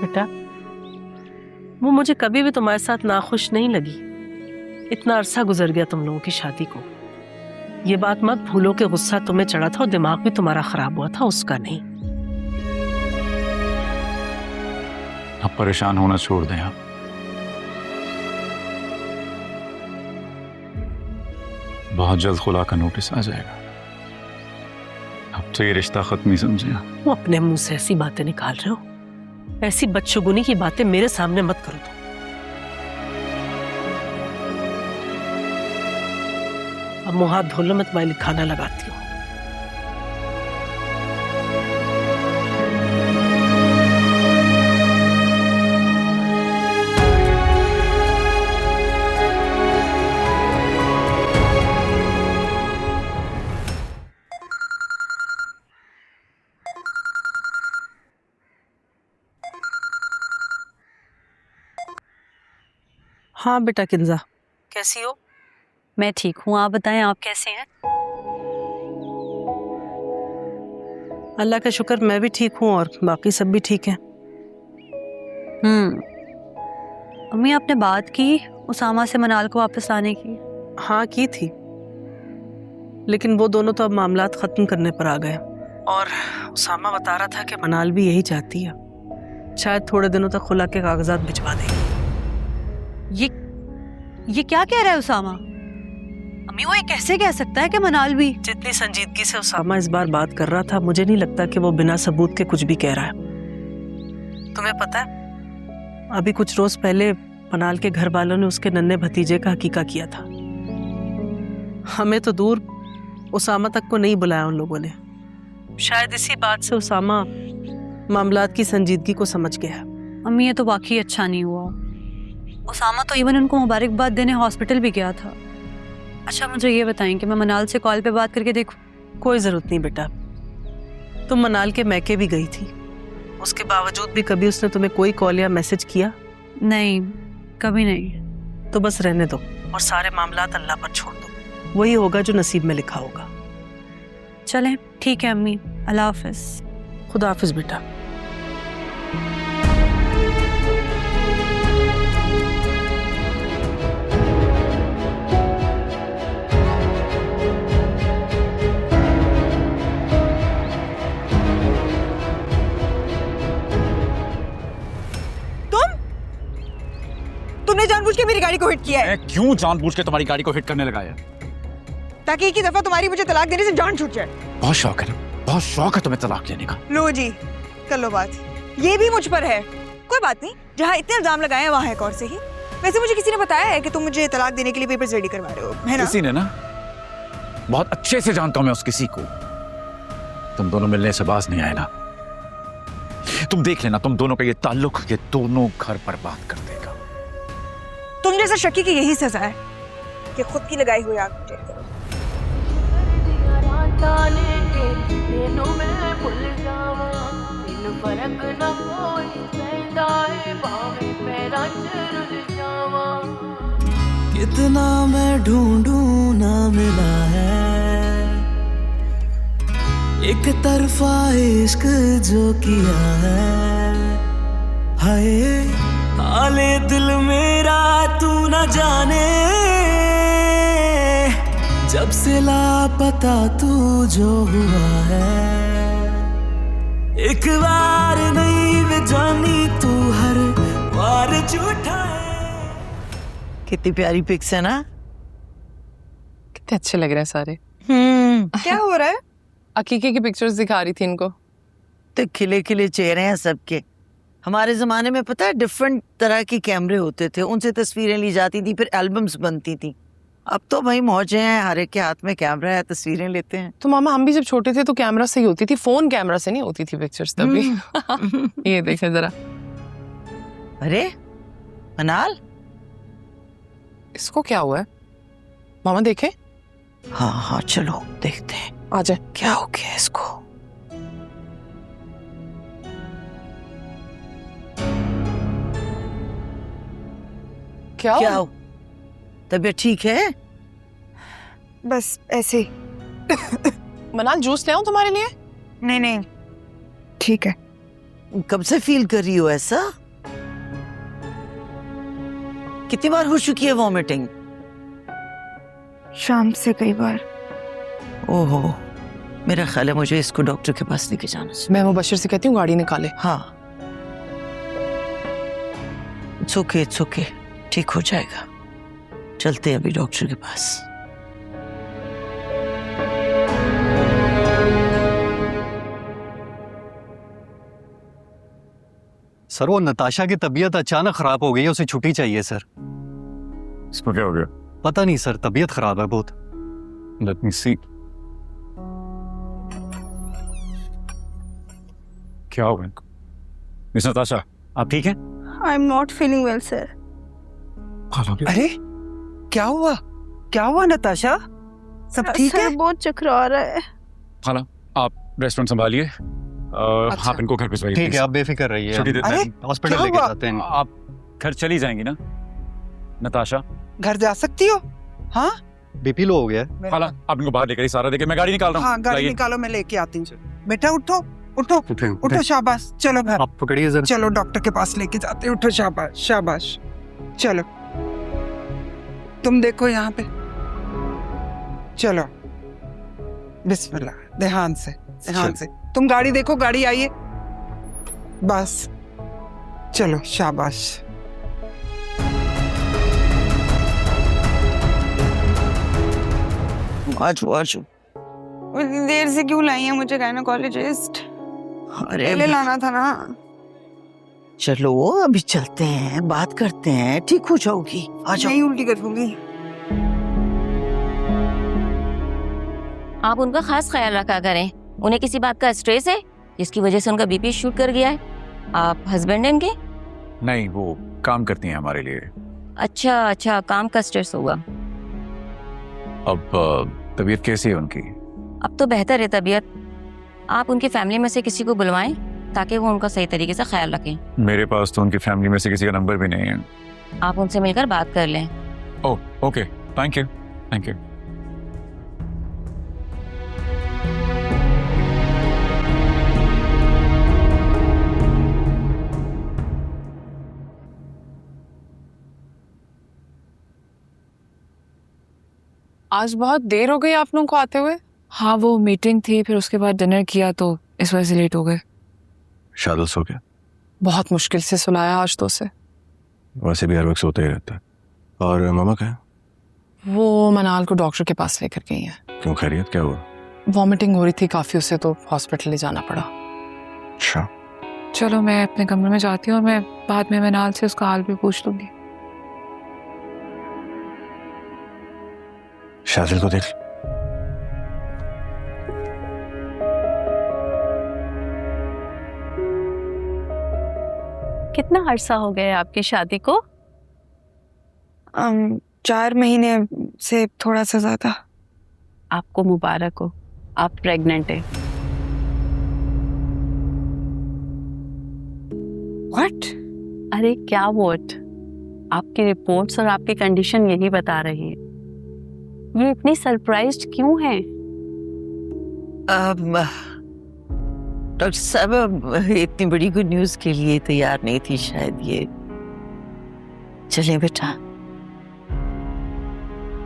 बेटा, वो मुझे कभी भी तुम्हारे साथ नाखुश नहीं लगी। इतना अरसा गुजर गया तुम लोगों की शादी को। ये बात मत भूलो कि गुस्सा तुम्हें चढ़ा था और दिमाग भी तुम्हारा खराब हुआ था, उसका नहीं। अब परेशान होना छोड़ दें आप। बहुत जल्द खुला का नोटिस आ जाएगा। अब तो ये रिश्ता खत्म ही समझे। वो अपने मुंह से ऐसी बातें निकाल रहे हो, ऐसी बदशगुनी की बातें मेरे सामने मत करो तुम। अब मुंह हाथ धो लो, मैं तुम्हारे लिए खाना लगाती हूँ। हाँ बेटा किंजा, कैसी हो? मैं ठीक हूँ, आप बताएं आप कैसे हैं? अल्लाह का शुक्र, मैं भी ठीक हूँ और बाकी सब भी ठीक हैं। अम्मी आपने बात की उसामा से मनाल को वापस लाने की? हाँ की थी, लेकिन वो दोनों तो अब मामलात खत्म करने पर आ गए और उसामा बता रहा था कि मनाल भी यही चाहती है। शायद थोड़े दिनों तक खुला के कागजात भिजवा देगी। ये क्या कह रहा है उसामा? अम्मी वो ये कैसे कह सकता है कि मनाल भी? जितनी संजीदगी से उसामा इस बार बात कर रहा था, मुझे नहीं लगता कि वो बिना सबूत के कुछ भी कह रहा है। तुम्हें पता है, अभी कुछ रोज पहले मनाल के घर वालों ने उसके नन्हे भतीजे का हकीका किया था। हमें तो दूर, उसामा तक को नहीं बुलाया उन लोगों ने। शायद इसी बात से उसामा मामलात की संजीदगी को समझ गया। अम्मी ये तो वाकई अच्छा नहीं हुआ। उसामा तो इवन उनको मुबारकबाद देने हॉस्पिटल भी गया था। अच्छा मुझे ये बताएं कि मैं मनाल से कॉल पे बात करके देखूं? कोई जरूरत नहीं बेटा, तुम मनाल के मैके भी गई थी, उसके बावजूद भी कभी उसने तुम्हें कोई कॉल या मैसेज किया? नहीं, कभी नहीं। तो बस रहने दो और सारे मामलात अल्लाह पर छोड़ दो। वही होगा जो नसीब में लिखा होगा। चलें ठीक है अम्मी, अल्लाह हाफिज। खुदा हाफिज बेटा। तुमने जानबूझ के मेरी गाड़ी को हिट किया है। मैं क्यों जानबूझ के तुम्हारी गाड़ी को हिट करने लगा है? ताकि एक ही दफा तुम्हारी मुझे तलाक देने से जान छूट जाए। बहुत शौक है ना, बहुत शौक है तुम्हें तलाक लेने का। लो जी, कर लो बात। ये भी मुझ पर है। कोई बात नहीं, जहाँ इतने इल्जाम लगाए हैं वहाँ है और से ही। वैसे मुझे किसी ने बताया है कि तुम मुझे तलाक देने के लिए पेपर्स रेडी करवा रहे हो, है ना? किसी ने ना, बहुत अच्छे से जानता हूँ मैं उस किसी को। तुम दोनों मिलने से बाज नहीं आए ना। तुम देख लेना, तुम दोनों का ये ताल्लुक ये दोनों घर बर्बाद कर देगा। तुम जैसा शकी की यही सजा है कि खुद की लगाई हुई आग बुझे। कितना मैं ढूंढूं ना मिला है, एक तरफा इश्क जो किया है। हाय हाले दिल मेरा तू न जाने, जब से लापता तू जो हुआ है। एक बार नहीं वे जानी तू हर बार झूठा है। कितनी प्यारी पिक्स है ना? कितने अच्छे लग रहे हैं सारे। क्या हो रहा है? अकीके की पिक्चर्स दिखा रही थी इनको। तो खिले खिले चेहरे हैं सबके। हमारे जमाने में पता है डिफरेंट तरह के कैमरे होते थे, उनसे तस्वीरें ली जाती थी, फिर एल्बम्स बनती थी। अब तो भाई मौजे हैं, हर एक के हाथ में कैमरा है, तस्वीरें लेते हैं। तो मामा हम भी जब छोटे थे तो कैमरा से ही होती थी, फोन कैमरा से नहीं होती थी पिक्चर्स तभी। ये देखें जरा। अरे मनाल, इसको क्या हुआ है मामा? देखें। हाँ हाँ चलो देखते हैं। आ जाए। क्या हो गया इसको? क्या हो? तबीयत ठीक है? बस ऐसे ही। मनाल जूस ले आऊं तुम्हारे लिए? नहीं नहीं ठीक है। कब से फील कर रही हो ऐसा? कितनी बार हो चुकी है वॉमिटिंग? शाम से कई बार। ओहो, मेरा ख्याल है मुझे इसको डॉक्टर के पास लेके जाना चाहिए। मैं मुबशिर से कहती हूँ गाड़ी निकाले। हाँ, इट्स ओके, ठीक हो जाएगा। चलते हैं अभी डॉक्टर के पास। सर वो नताशा की तबीयत अचानक खराब हो गई है, उसे छुट्टी चाहिए सर। इसको क्या हो गया? पता नहीं सर, तबीयत खराब है बहुत। लेट मी सी। क्या हो गया इनको? मिस नताशा, आप ठीक हैं? I am not feeling well sir. अरे क्या हुआ? क्या हुआ नताशा? सब ठीक है? बहुत चक्कर आ रहा है। खाला, आप रेस्टोरेंट संभालिए। आप इनको घर भिजवाइए। ठीक है, आप बेफिक्र रहिए, छुट्टी देते अरे, हैं। हॉस्पिटल क्या लेके हुआ? जाते हैं। आप घर चली जाएंगी ना नताशा? घर जा सकती हो? हाँ बीपी लो हो गया है। खाला, आप इनको बाहर लेकर सारा देखे, मैं गाड़ी निकाल रहा हूँ। हाँ, गाड़ी लाइए। निकालो, मैं लेके आती हूँ। बेटा उठो उठो उठे, उठो, शाबाश, चलो घर, आप पकड़िए जरा। चलो डॉक्टर के पास लेके जाते हैं। उठो, शाबाश शाबाश, चलो तुम देखो यहाँ पे, चलो बिस्मिल्लाह, ध्यान से ध्यान से। तुम गाड़ी देखो, गाड़ी आइए, बस चलो, शाबाश। आजू आजू। इतनी देर से क्यों लाई है मुझे गायनोकोलॉजिस्ट? अरे पहले लाना था ना। चलो अभी चलते हैं, बात करते हैं, ठीक हो जाओगी। आ जाओ। नहीं, उल्टी कर दूंगी। आप उनका खास ख्याल रखा करें। उन्हें किसी बात का स्ट्रेस है जिसकी वजह से उनका बीपी शूट कर गया है? आप हस्बैंड हैं इनके? नहीं, वो काम करती हैं हमारे लिए। अच्छा, काम का स्ट्रेस होगा। अब तबीयत कैसी है उनकी? अब तो बेहतर है तबीयत। आप उनकी फैमिली में से किसी को बुलवाएं ताकि वो उनका सही तरीके से ख्याल रखें। मेरे पास तो उनकी फैमिली में से किसी का नंबर भी नहीं है। आप उनसे मिलकर बात कर लें। Oh okay, thank you thank you. आज बहुत देर हो गई आप लोगों को आते हुए। हाँ, वो मीटिंग थी, फिर उसके बाद डिनर किया तो इस वजह से लेट हो गए। शादल सो गया? बहुत मुश्किल से सुलाया आज तो उसे। वैसे भी हर वक्त सोते ही रहता है। और मामा कहाँ है? वो मनाल को डॉक्टर के पास लेकर गई है। क्यों, खैरियत क्या हुआ? वॉमिटिंग हो रही थी काफी, उसे तो हॉस्पिटल ले जाना पड़ा। अच्छा, चलो मैं अपने कमरे में जाती हूँ और मैं बाद में मनाल से उसका हाल भी पूछ लूंगी। शादिल को देख। कितना अरसा हो गया है आपकी शादी को? 4 महीने से थोड़ा सा ज्यादा। आपको मुबारक हो, आप प्रेग्नेंट है। व्हाट? अरे क्या व्हाट? आपकी रिपोर्ट्स और आपकी कंडीशन यही बता रही है। ये इतनी सरप्राइज्ड क्यों हैं? डॉक्टर साहब इतनी बड़ी गुड न्यूज के लिए तैयार नहीं थी शायद ये। चलें बेटा,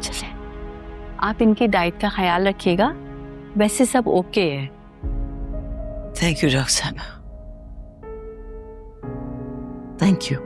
चलें। आप इनकी डाइट का ख्याल रखिएगा, वैसे सब ओके है। थैंक यू डॉक्टर साहब, थैंक यू।